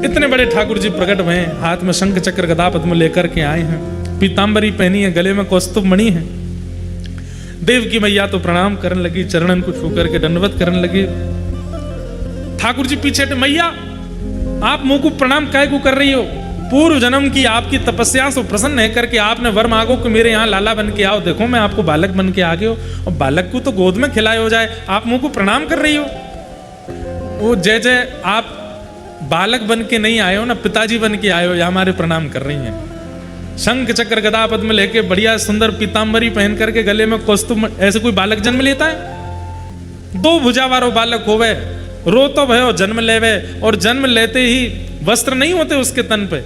इतने बड़े ठाकुर जी प्रकट हुए, हाथ में शंख चक्र गदा पद्म लेकर के आए हैं, पीतांबरी पहनी है, गले में कौस्तुभ मणि है। देव की मैया तो प्रणाम करने लगी, चरणन को छू करके दंडवत करने लगी। ठाकुर जी पीछे हटे, मैया आप मुंह को प्रणाम काय को कर रही हो? पूर्व जन्म की आपकी तपस्या से प्रसन्न है करके आपने वर मांगो कि मेरे यहाँ लाला बन के आओ, देखो मैं आपको बालक बन के आ गए हो, और बालक को तो गोद में खिलाए हो जाए, आप मुंह को प्रणाम कर रही हो। वो जय जय आप बालक बन के नहीं आए हो ना, पिताजी बन के आए हो, या हमारे प्रणाम कर रही हैं। शंख चक्र गदा पद्म लेके बढ़िया सुंदर पीतांबरी पहन करके गले में कौस्तुभ, ऐसे कोई बालक जन्म लेता है? 2 भुजा वारो बालक होवे, रो तो भयो जन्म लेवे, और जन्म लेते ही वस्त्र नहीं होते उसके तन पे।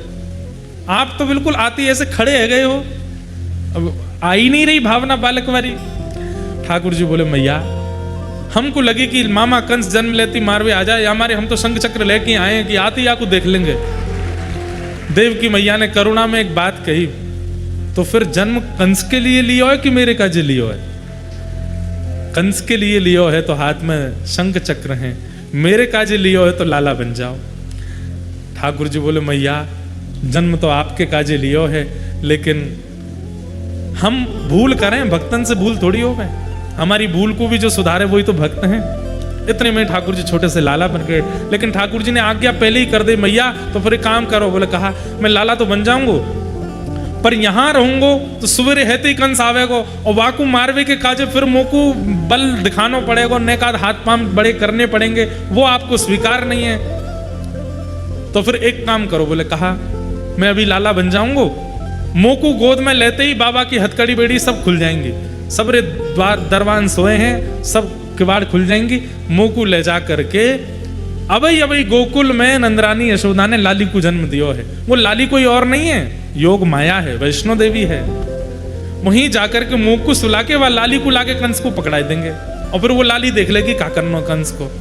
आप तो बिल्कुल आती ऐसे खड़े है गए हो, अब आ ही नहीं रही भावना बालक वाली। ठाकुर जी बोले मैया हमको लगे कि मामा कंस जन्म लेती मारवे आ जाए, हमारे हम तो शंख चक्र लेके आए हैं कि आती या को देख लेंगे। देव की मैया ने करुणा में एक बात कही, तो फिर जन्म कंस के लिए लियो है कि मेरे काजे लियो है? कंस के लिए लियो है तो हाथ में शंख चक्र हैं, मेरे काजे लियो है तो लाला बन जाओ। ठाकुर जी बोले मैया जन्म तो आपके काजे लियो है, लेकिन हम भूल करें, भक्तन से भूल थोड़ी हो गए, हमारी भूल को भी जो सुधारे वही तो भक्त हैं। इतने में ठाकुर जी छोटे से लाला बन गए, लेकिन ठाकुर जी ने आज्ञा पहले ही कर दी, मैया तो फिर एक काम करो। बोले कहा मैं लाला तो बन जाऊंगा, पर यहां रहूंगो तो सवेरे हेते ही कंस आवेगो, और वाकू मारवे के काजे फिर मोकू बल दिखाना पड़ेगा, नेकाद हाथ पांव बड़े करने पड़ेंगे, वो आपको स्वीकार नहीं है। तो फिर एक काम करो। बोले कहा मैं अभी लाला बन जाऊंगा, मोकू गोद में लेते ही बाबा की हथकड़ी बेड़ी सब खुल जाएंगी, सबरे द्वार दरवान सोए हैं, सब किवाड़ खुल जाएंगी। मोकू ले जा करके अबई गोकुल में नंदरानी यशोदा ने लाली को जन्म दियो है। वो लाली कोई और नहीं है, योग माया है, वैष्णो देवी है। वहीं जाकर के मुंह को सुला के वह लाली को लाके कंस को पकड़ा देंगे, और फिर वो लाली देख लेगी का करनो कंस को।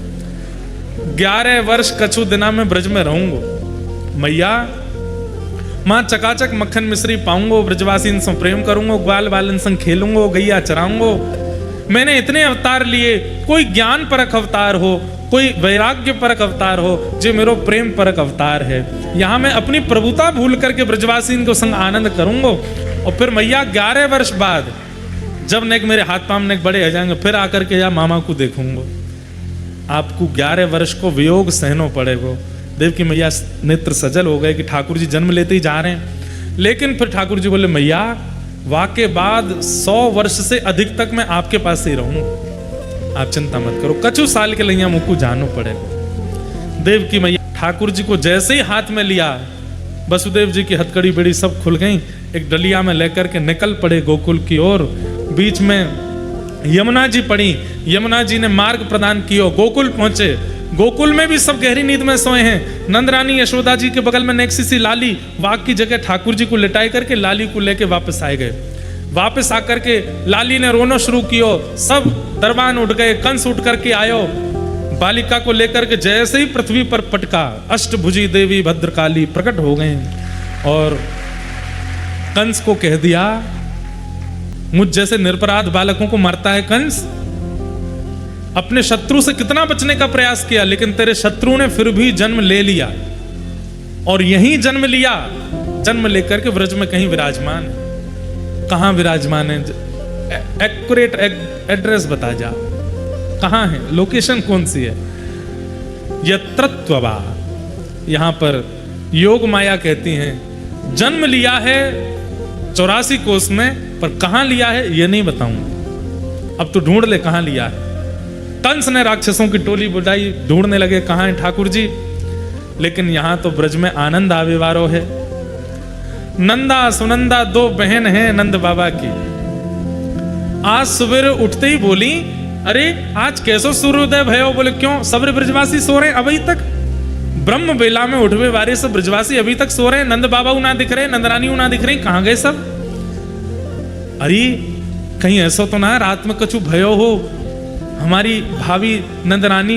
11 वर्ष कछु दिना में ब्रज में रहूंगा मैया, मां चकाचक मक्खन मिश्री पाऊंगो, ब्रजवासी से प्रेम करूंगो, ग्वाल बालन संग खेलूंगो, गैया चराऊंगो। मैंने इतने अवतार लिए, कोई ज्ञान परक अवतार हो, कोई वैराग्य परक अवतार हो, जो मेरो प्रेम परक अवतार है। यहाँ मैं अपनी प्रभुता भूल करके ब्रजवासी को संग आनंद करूंगो। और फिर मैया 11 वर्ष बाद जब नेक मेरे हाथ पांव नेक बड़े हो जाएंगे, फिर आकर के या मामा को देखूंगो। आपको 11 वर्ष को वियोग सहनो पड़ेगा। देव की मैया नेत्र सजल हो गए कि ठाकुर जी जन्म लेते ही जा रहे हैं। लेकिन फिर ठाकुर जी बोले मैया वाके बाद 100 वर्ष से अधिक तक मैं आपके पास ही रहूंगा, आप चिंता मत करो, कछु साल के लिए मुझको जानो पड़ेगा। देव की मैया ठाकुर जी को जैसे ही हाथ में लिया, वसुदेव जी की हथकड़ी बेड़ी सब खुल गई, एक डलिया में लेकर के निकल पड़े गोकुल की ओर। बीच में यमुना जी पड़ी, यमुना जी ने मार्ग प्रदान किया, गोकुल पहुंचे। गोकुल में भी सब गहरी नींद में सोए हैं। नंदरानी यशोदा जी के बगल में नेक्सी सी लाली, वाक की जगह ठाकुर जी को लिटाई करके लाली को लेके वापस आए गए। वापस आकर के लाली ने रोना शुरू किया, सब दरबान उठ गए, कंस उठ करके आयो। बालिका को लेकर के जैसे ही पृथ्वी पर पटका, अष्टभुजी देवी भद्रकाली प्रकट हो गए और कंस को कह दिया, मुझ जैसे निरपराध बालकों को मारता है कंस। अपने शत्रु से कितना बचने का प्रयास किया, लेकिन तेरे शत्रु ने फिर भी जन्म ले लिया, और यहीं जन्म लिया, जन्म लेकर के ब्रज में कहीं विराजमान है। कहां विराजमान है? एक्यूरेट एड्रेस बता जा, कहां है, लोकेशन कौन सी है? यत्रत्ववा, यहां पर योग माया कहती हैं जन्म लिया है 84 कोस में, पर कहां लिया है ये नहीं बताऊंगा। अब तो ढूंढ ले कहां लिया है। कंस ने राक्षसों की टोली बुलाई, ढूंढने लगे कहां है ठाकुर जी, लेकिन यहां तो ब्रज में आनंद आविवारो है। नंदा सुनंदा 2 बहन हैं नंद बाबा की। आज सवेरे उठते ही बोली, अरे आज कैसो सूर्योदय भयो? बोले क्यों? सब ब्रजवासी सो रहे हैं अभी तक, ब्रह्म बेला में उठवे वारे सब ब्रजवासी अभी तक सो रहे हैं। नंद बाबा ना दिख रहे, नंदरानी ना दिख रही, कहां गए सब? अरे कहीं ऐसा तो ना रात में कछु भयो हो, हमारी भाभी नंदरानी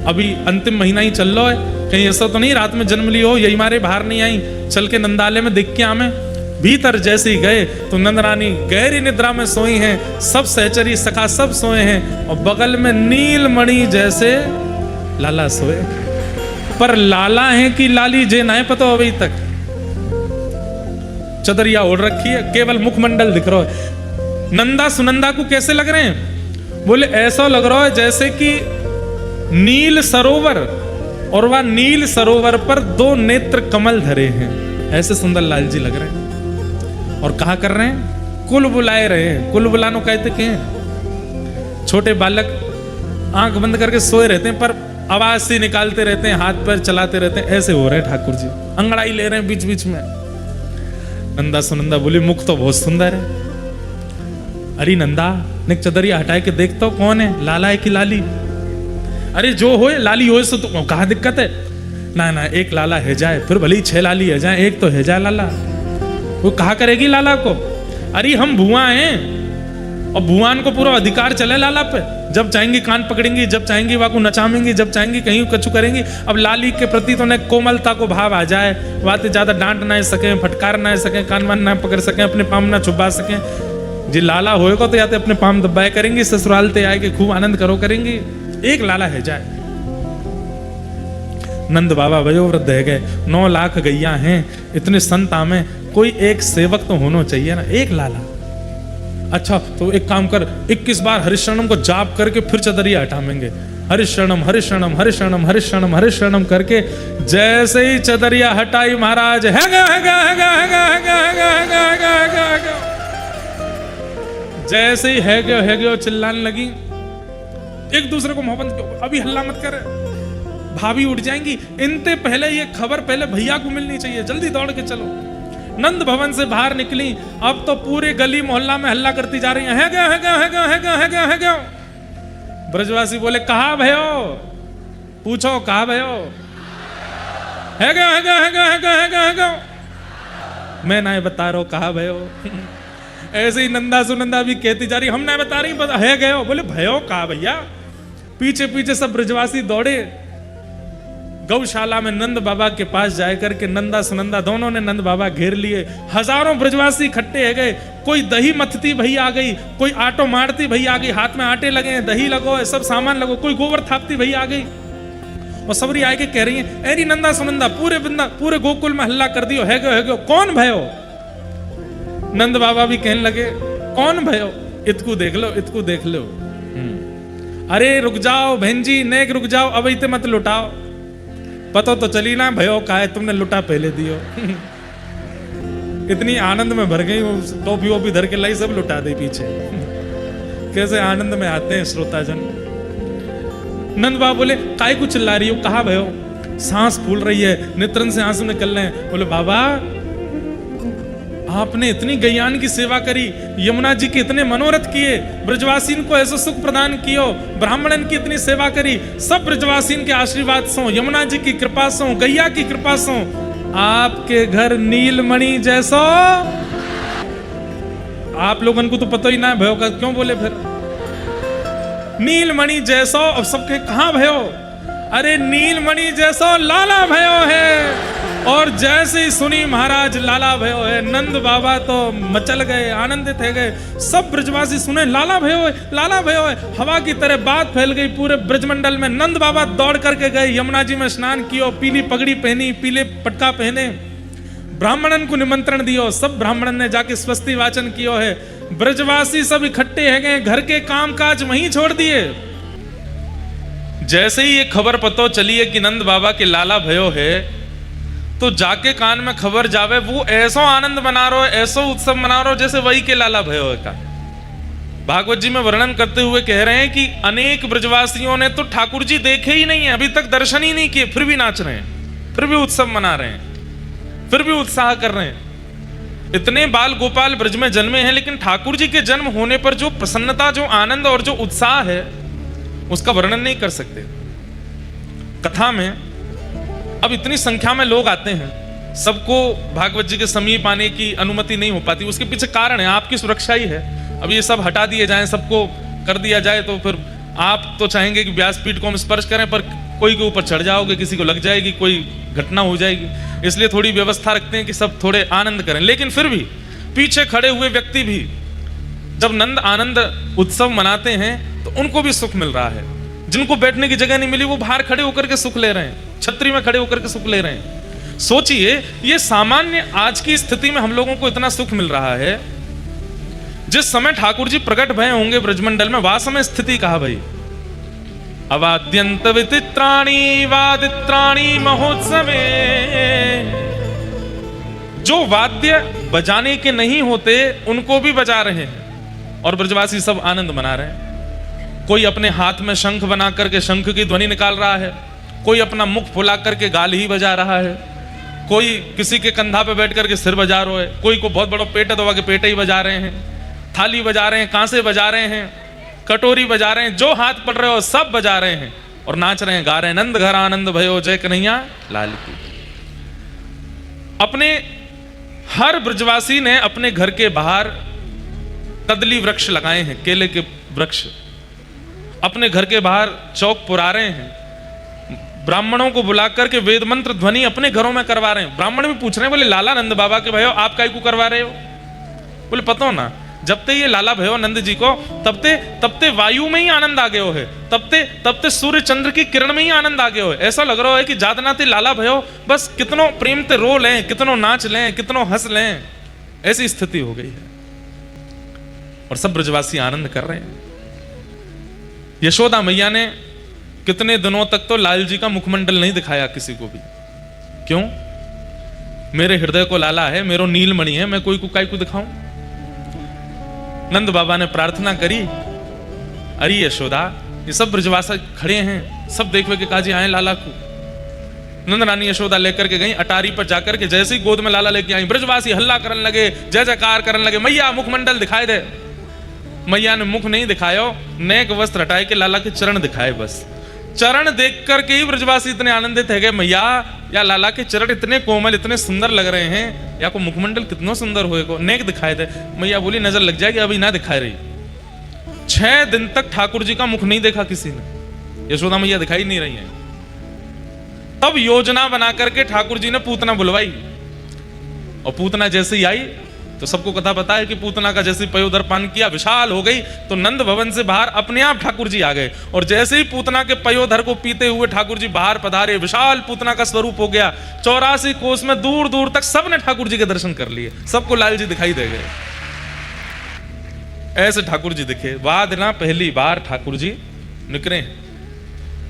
अभी अंतिम महीना ही चल रहा है, कहीं ऐसा तो नहीं रात में जन्म ली हो, यही मारे बाहर नहीं आई, चल के नंदालय में देख के आमे। भीतर जैसे ही गए तो नंदरानी गहरी निद्रा में सोई हैं, सब सहचरी सखा सब सोए हैं, और बगल में नीलमणि जैसे लाला सोए। पर लाला है कि लाली जे ना पता अभी तक। चदरिया ओढ़ रखी है, केवल मुखमंडल दिख रहा है। नंदा सुनंदा को कैसे लग रहे हैं? बोले ऐसा लग रहा है जैसे कि नील सरोवर, और वह नील सरोवर पर 2 नेत्र कमल धरे हैं, ऐसे सुंदर लाल जी लग रहे हैं। और कहा कर रहे हैं? कुल बुलाए रहे हैं। कुल बुलानो कहते के हैं? छोटे बालक आंख बंद करके सोए रहते हैं पर आवाज से निकालते रहते हैं, हाथ पैर चलाते रहते हैं, ऐसे हो रहे हैं ठाकुर जी, अंगड़ाई ले रहे हैं बीच बीच में। नंदा सुनंदा बोली मुख तो बहुत सुंदर है। अरे नंदा ने चदरिया हटाए के देखता हो कौन है, लाला है कि लाली? अरे जो हो लाली हो तो कहा दिक्कत है? ना ना एक लाला है जाए, फिर भले ही 6 लाली है जाए, एक तो है जाए लाला। वो कहा करेगी लाला को? अरे हम भुआ हैं और भुआन को पूरा अधिकार चले लाला पे, जब चाहेंगी कान पकड़ेंगी, जब चाहेंगी वहां को नचामेंगी, जब चाहेंगी कहीं कछु करेंगी। अब लाली के प्रति तो न कोमलता को भाव आ जाए, बातें ज्यादा डांट ना सके, फटकार ना सके, कान वान ना पकड़ सके, अपने पाम ना छुपा सके। जी लाला होएगा तो या तो अपने पाम दबाए करेंगी, ससुराल ते आए के खूब आनंद करो करेंगी। एक लाला है जाए। नंद बाबा वयोवृद्ध है गए, 9 लाख गैया हैं, इतने संत आमे, कोई एक सेवक तो होना चाहिए ना, एक लाला। अच्छा तो एक काम कर, 21 बार हरिशरणम को जाप करके फिर चदरिया हटाएंगे। हरिशरणम हरिशरणम हरिशरणम हरिशरणम हरिशरणम करके जैसे ही चदरिया हटाई महाराज है गा, जैसे ही है गयो चिल्लाने लगी। एक दूसरे को मोहब्बत, अभी हल्ला मत कर, भाभी उठ जाएंगी। इनते पहले ये खबर पहले भैया को मिलनी चाहिए, जल्दी दौड़ के चलो। नंद भवन से बाहर निकली, अब तो पूरे गली मोहल्ला में हल्ला करती जा रही है, है गया। ब्रजवासी बोले कहा भयो, पूछो कहा भयो? है गया। मैं ना बता रहा हूं कहा भयो। ऐसे ही नंदा सुनंदा भी कहती जा रही, हम ना बता रही, पता है गयो। बोले भयो कहा भैया? पीछे पीछे सब ब्रजवासी दौड़े। गौशाला में नंद बाबा के पास जाए करके नंदा सुनंदा दोनों ने नंद बाबा घेर लिए। हजारों ब्रजवासी इकट्ठे है गए, कोई दही मथती भई आ गई, कोई आटो मारती भई आ गई, हाथ में आटे लगे, दही लगो, सब सामान लगो, कोई गोबर थापती भई आ गई। और सबरी आके कह रही है, एरी नंदा सुनंदा पूरे गोकुल में हल्ला कर दियो, है गयो कौन भयो? नंद बाबा भी कहने लगे कौन भयो? इतकू देख लो। अरे रुक जाओ बहन जी, नेक रुक जाओ, अब इतने मत लुटाओ, पता तो चली ना भयो का है, तुमने लुटा पहले दियो। इतनी आनंद में भर गई, टोपी वोपी धर के लाई, सब लुटा दे पीछे। कैसे आनंद में आते हैं श्रोताजन। नंद बाबा बोले काय को चिल्ला रही हो, कहा भयो? सांस फूल रही है, नेत्रन से आंसू निकल रहे हैं। बोले बाबा आपने इतनी गैयान की सेवा करी, यमुना जी के इतने मनोरथ किए, ब्रजवासीन को ऐसा सुख प्रदान कियो, ब्राह्मणन की इतनी सेवा करी, सब ब्रजवासीन के आशीर्वाद सो, यमुना जी की कृपा सो, गैया की कृपा सो, आपके घर नीलमणि जैसो। आप लोगन को तो पता ही ना भयो का, क्यों बोले फिर नीलमणि जैसो? अब सबके कहां भयो? अरे नीलमणि जैसो लाला भयो है। और जैसे ही सुनी महाराज लाला भयो है, नंद बाबा तो मचल गए, आनंदित है गए। सब ब्रजवासी सुने लाला भयो है, लाला भयो है। हवा की तरह बात फैल गई पूरे ब्रजमंडल में। नंद बाबा दौड़ करके गए, यमुना जी में स्नान कियो, पीली पगड़ी पहनी, पीले पटका पहने, ब्राह्मणन को निमंत्रण दियो, सब ब्राह्मणन ने जाके स्वस्ति वाचन कियो है। ब्रजवासी सब इकट्ठे है गए, घर के कामकाज वहीं छोड़ दिए। जैसे ही ये खबर पतो चली है कि नंद बाबा के लाला भयो है, तो जाके कान में खबर जावे, वो ऐसो आनंद मना रहा है, ऐसो उत्सव मना रहा है जैसे वही के लाला भयो है का। भागवत जी में वर्णन करते हुए कह रहे हैं कि अनेक ब्रजवासियों ने तो ठाकुर जी देखे ही नहीं है, अभी तक दर्शन ही नहीं किए, फिर भी नाच रहे हैं, फिर भी उत्सव मना रहे हैं, फिर भी उत्साह कर रहे हैं। इतने बाल गोपाल ब्रज में जन्मे हैं, लेकिन ठाकुर जी के जन्म होने पर जो प्रसन्नता, जो आनंद और जो उत्साह है, उसका वर्णन नहीं कर सकते। कथा में अब इतनी संख्या में लोग आते हैं, सबको भागवत जी के समीप आने की अनुमति नहीं हो पाती। उसके पीछे कारण है, आपकी सुरक्षा ही है। अब ये सब हटा दिए जाएं, सबको कर दिया जाए, तो फिर आप तो चाहेंगे कि व्यासपीठ को हम स्पर्श करें, पर कोई के ऊपर चढ़ जाओगे, किसी को लग जाएगी, कोई घटना हो जाएगी। इसलिए थोड़ी व्यवस्था रखते हैं कि सब थोड़े आनंद करें। लेकिन फिर भी पीछे खड़े हुए व्यक्ति भी जब नंद आनंद उत्सव मनाते हैं तो उनको भी सुख मिल रहा है। जिनको बैठने की जगह नहीं मिली वो बाहर खड़े होकर के सुख ले रहे हैं, छतरी में खड़े होकर के सुख ले रहे हैं। सोचिए, ये सामान्य आज की स्थिति में हम लोगों को इतना सुख मिल रहा है। जिस समय ठाकुर जी प्रकट भय होंगे ब्रजमंडल में, वह समय स्थिति कहा भाई, अवाद्यंत विचित्राणी वादित्राणी महोत्सवे, जो वाद्य बजाने के नहीं होते उनको भी बजा रहे हैं और ब्रजवासी सब आनंद मना रहे हैं। कोई अपने हाथ में शंख बना करके शंख की ध्वनि निकाल रहा है, कोई अपना मुख फुला करके गाल ही बजा रहा है, कोई किसी के कंधा पे बैठ करके सिर बजा रहा है, कोई को बहुत बड़ा पेट है तो वह पेट ही बजा रहे हैं, थाली बजा रहे हैं, कांसे बजा रहे हैं, कटोरी बजा रहे हैं, जो हाथ पड़ रहे हो सब बजा रहे हैं और नाच रहे हैं, गा रहे हैं, नंद घर आनंद भयो जय कन्हैया लाल की। अपने हर ब्रजवासी ने अपने घर के बाहर कदली वृक्ष लगाए हैं, केले के वृक्ष, अपने घर के बाहर चौक पुरा रहे हैं, ब्राह्मणों को बुला करके वेद मंत्र ध्वनि अपने घरों में करवा रहे हैं। ब्राह्मण भी पूछ रहे हैं, बोले लाला नंद बाबा के भयो आप काहे को करवा रहे हो? बोले पता हो ना, जब ते ये लाला भयो नंद जी को, तब ते वायु में ही आनंद आ गयो है, तब ते सूर्य चंद्र की किरण में ही आनंद आ गयो है। ऐसा लग रहा है कि जातना ते लाला भयो, बस कितनो प्रेम ते रो लें, कितनो नाच लें, कितनो हंस लें, ऐसी स्थिति हो गई है और सब ब्रजवासी आनंद कर रहे हैं। यशोदा मैया ने कितने दिनों तक तो लाल जी का मुखमंडल नहीं दिखाया किसी को भी। क्यों? मेरे हृदय को लाला है, मेरो नीलमणि है, मैं कोई को काय को दिखाऊं? नंद बाबा ने प्रार्थना करी, अरे यशोदा ये सब ब्रजवासी खड़े हैं, सब देखवे के काजी आए लाला को। नंद रानी यशोदा लेकर के गई, अटारी पर जाकर के जैसे ही गोद में लाला लेके आई, ब्रजवासी हल्ला करने लगे, जय जयकार करने लगे, मैया मुखमंडल दिखाई दे। मैया ने मुख नहीं दिखायो, नेक वस्त्र हटाए के लाला के चरण दिखाए। बस चरण देख करके ही ब्रजवासी इतने आनंदित है गए, मैया या लाला के चरण इतने कोमल, इतने सुंदर लग रहे हैं, या को मुखमंडल कितना सुंदर होएगा, नेक दिखाए दे। मैया बोली नजर लग जाएगी, अभी ना दिखाई रही। 6 दिन तक ठाकुर जी का मुख नहीं देखा किसी ने, यशोदा मैया दिखाई नहीं रही है। तब योजना बना करके ठाकुर जी ने पूतना बुलवाई और पूतना जैसे ही आई तो सबको कथा पता है कि पूतना का जैसे पयोधर पान किया, विशाल हो गई, तो नंद भवन से बाहर अपने आप ठाकुर जी आ गए और जैसे ही पूतना के पयोधर को पीते हुए ठाकुर जी बाहर पधारे, विशाल पूतना का स्वरूप हो गया। 84 कोस में दूर दूर तक सबने ठाकुर जी के दर्शन कर लिए, सबको लाल जी दिखाई दे गए। ऐसे ठाकुर जी दिखे। बाद ना पहली बार ठाकुर जी निकले।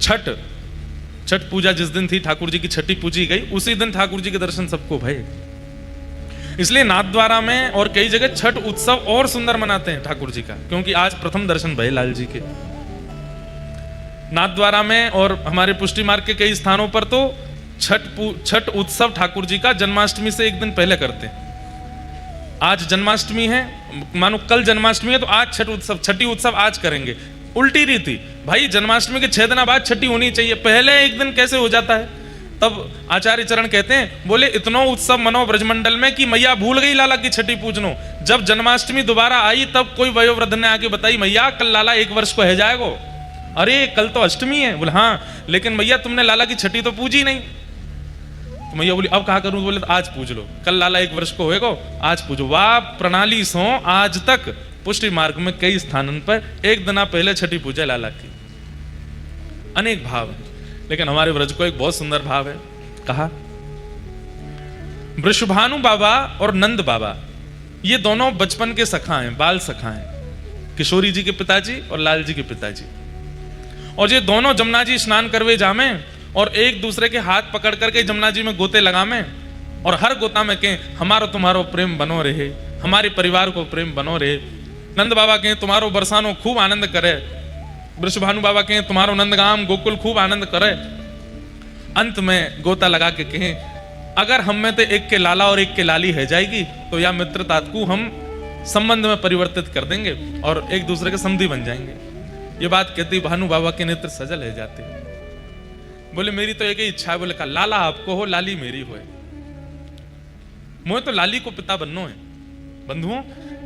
छठ पूजा जिस दिन थी, ठाकुर जी की छठी पूजी गई, उसी दिन ठाकुर जी के दर्शन सबको भये। इसलिए नाथद्वारा में और कई जगह छठ उत्सव और सुंदर मनाते हैं ठाकुर जी का, क्योंकि आज प्रथम दर्शन भये लाल जी के। नाथद्वारा में और हमारे पुष्टि मार्ग के कई स्थानों पर तो छठ उत्सव ठाकुर जी का जन्माष्टमी से एक दिन पहले करते हैं। आज जन्माष्टमी है, मानो कल जन्माष्टमी है, तो आज छठी उत्सव आज करेंगे। उल्टी रीति भाई, जन्माष्टमी के 6 दिन बाद छठी होनी चाहिए, पहले एक दिन कैसे हो जाता है? तब आचार्य चरण कहते हैं, बोले इतना उत्सव मनो ब्रजमंडल में कि मैया भूल गई लाला की छठी पूजनो। जब जन्माष्टमी दोबारा आई तब कोई वयोवृद्ध ने आके बताई, मैया कल लाला 1 वर्ष को है जाएगो। अरे कल तो अष्टमी है। बोले हाँ, लेकिन मैया तुमने लाला की छठी तो पूजी नहीं। तो मैया बोली अब कहा करूं? बोले आज पूज लो, कल लाला 1 वर्ष को होएगो, आज पूजो। वाह प्रणाली सो आज तक पुष्टि मार्ग में कई स्थानों पर एक दिन पहले छठी पूजा लाला की। अनेक भाव है, लेकिन हमारे व्रज को एक बहुत सुंदर भाव है। कहा वृषभानु बाबा और नंद बाबा ये दोनों बचपन के सखा हैं, बाल सखा हैं, किशोरी जी के पिताजी और लाल जी के पिताजी। और ये दोनों जमुना जी स्नान करवे जामे और एक दूसरे के हाथ पकड़ करके जमुना जी में गोते लगामे और हर गोता में कहें हमारो तुम्हारो प्रेम बनो रहे, हमारे परिवार को प्रेम बनो रहे। नंद बाबा कहें तुम्हारो बरसानो खूब आनंद करे, वृषभानु बाबा कहें तुम्हारो नंदगाम गोकुल खूब आनंद करे। अंत में गोता लगा के कहें अगर हम में तो एक के लाला और एक के लाली है जाएगी तो या मित्रता को हम संबंध में परिवर्तित कर देंगे और एक दूसरे के समधी बन जाएंगे। ये बात कहती भानु बाबा के नेत्र सजल है जाते हैं। बोले मेरी तो एक ही इच्छा है। बोले कहा लाला आपको हो, लाली मेरी हो। मोहे तो लाली को पिता बननो है। बंधुओं,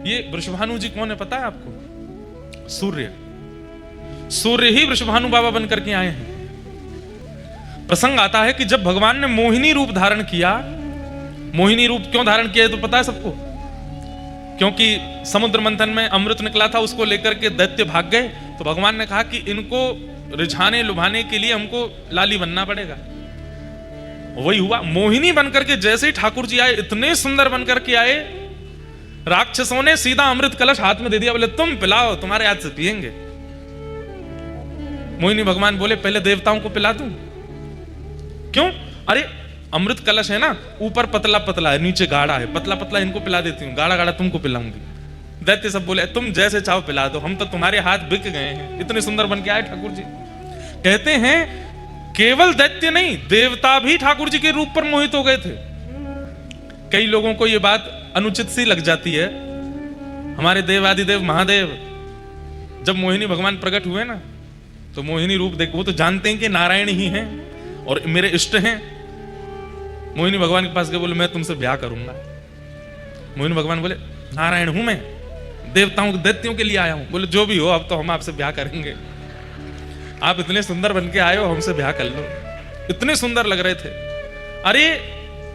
ये वृषभानु जी कौन है पता है आपको? सूर्य ही वृषभानु बाबा बनकर के आए हैं। प्रसंग आता है कि जब भगवान ने मोहिनी रूप धारण किया, मोहिनी रूप क्यों धारण किया है तो पता है सबको? क्योंकि समुद्र मंथन में अमृत निकला था, उसको लेकर के दैत्य भाग गए, तो भगवान ने कहा कि इनको रिझाने लुभाने के लिए हमको लाली बनना पड़ेगा। वही हुआ, मोहिनी बनकर के जैसे ही ठाकुर जी आए, इतने सुंदर बनकर के आए, राक्षसों ने सीधा अमृत कलश हाथ में दे दिया, बोले तुम पिलाओ, तुम्हारे हाथ से पिएंगे। मोहिनी भगवान बोले पहले देवताओं को पिला दूं। क्यों? अरे अमृत कलश है ना, ऊपर पतला पतला है, नीचे गाढ़ा है, पतला पतला इनको पिला देती हूँ, गाढ़ा गाढ़ा तुमको पिलाऊंगी। दैत्य सब बोले तुम जैसे चाहो पिला दो, हम तो तुम्हारे हाथ बिक गए हैं, इतने सुंदर बन के आए ठाकुर जी। कहते हैं केवल दैत्य नहीं, देवता भी ठाकुर जी के रूप पर मोहित हो गए थे। कई लोगों को यह बात अनुचित सी लग जाती है। हमारे देवादिदेव महादेव जब मोहिनी भगवान प्रकट हुए ना, तो मोहिनी रूप देख, वो तो जानते हैं कि नारायण ही हैं और मेरे इष्ट हैं। मोहिनी भगवान के पास गए, बोले मैं तुमसे ब्याह करूंगा। मोहिनी भगवान बोले नारायण हूं मैं, देवताओं दैत्यों के लिए आया हूं। बोले जो भी हो, अब तो हम आपसे ब्याह करेंगे, आप इतने सुंदर बन के आए हो, हमसे ब्याह कर लो। इतने सुंदर लग रहे थे। अरे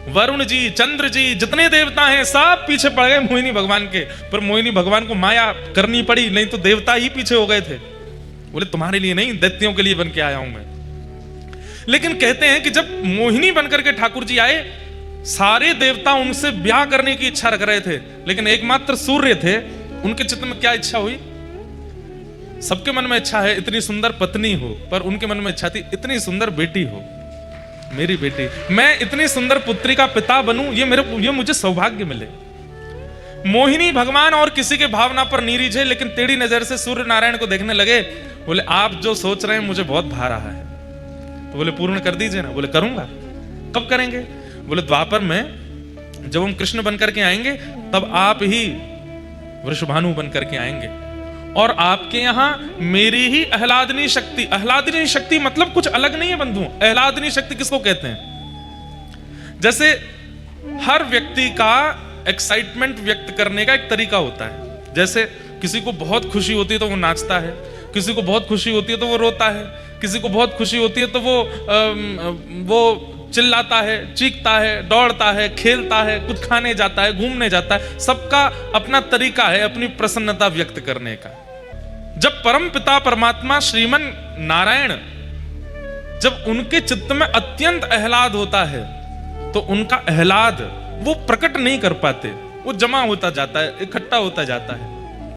वरुण जी, चंद्र जी, जितने देवता हैं सब पीछे पड़ गए मोहिनी भगवान के, पर मोहिनी भगवान को माया करनी पड़ी, नहीं तो देवता ही पीछे हो गए थे। बोले तुम्हारे लिए नहीं, दैत्यों के लिए बन के आया हूं मैं। लेकिन कहते हैं कि जब मोहिनी बनकर के ठाकुर जी आए, सारे देवता उनसे ब्याह करने की इच्छा रख रहे थे, लेकिन एकमात्र सूर्य थे, उनके चित्त में क्या इच्छा हुई? सबके मन में इच्छा है इतनी सुंदर पत्नी हो, पर उनके मन में इच्छा थी इतनी सुंदर बेटी हो, मेरी बेटी, मैं इतनी सुंदर पुत्री का पिता बनूं, ये मुझे सौभाग्य मिले। मोहिनी भगवान और किसी के भावना पर नहीं रीझे, लेकिन टेढ़ी नजर से सूर्य नारायण को देखने लगे। बोले आप जो सोच रहे हैं मुझे बहुत भा रहा है, तो बोले पूर्ण कर दीजिए ना। बोले करूंगा। कब करेंगे? बोले द्वापर में जब हम कृष्ण बनकर के आएंगे, तब आप ही वृषभानु बनकर के आएंगे, और आपके यहां मेरी ही आह्लादनी शक्ति, आह्लादनी शक्ति मतलब कुछ अलग नहीं है बंधु। आह्लादनी शक्ति किसको कहते हैं? जैसे हर व्यक्ति का एक्साइटमेंट व्यक्त करने का एक तरीका होता है। जैसे किसी को बहुत खुशी होती है तो वो नाचता है, किसी को बहुत खुशी होती है तो वो रोता है, किसी को बहुत खुशी होती है तो वो चिल्लाता है, चीखता है, दौड़ता है, खेलता है, कुछ खाने जाता है, घूमने जाता है। सबका अपना तरीका है अपनी प्रसन्नता व्यक्त करने का। जब परम पिता परमात्मा श्रीमन नारायण, जब उनके चित्त में अत्यंत आह्लाद होता है, तो उनका आह्लाद वो प्रकट नहीं कर पाते, वो जमा होता जाता है, इकट्ठा होता जाता है।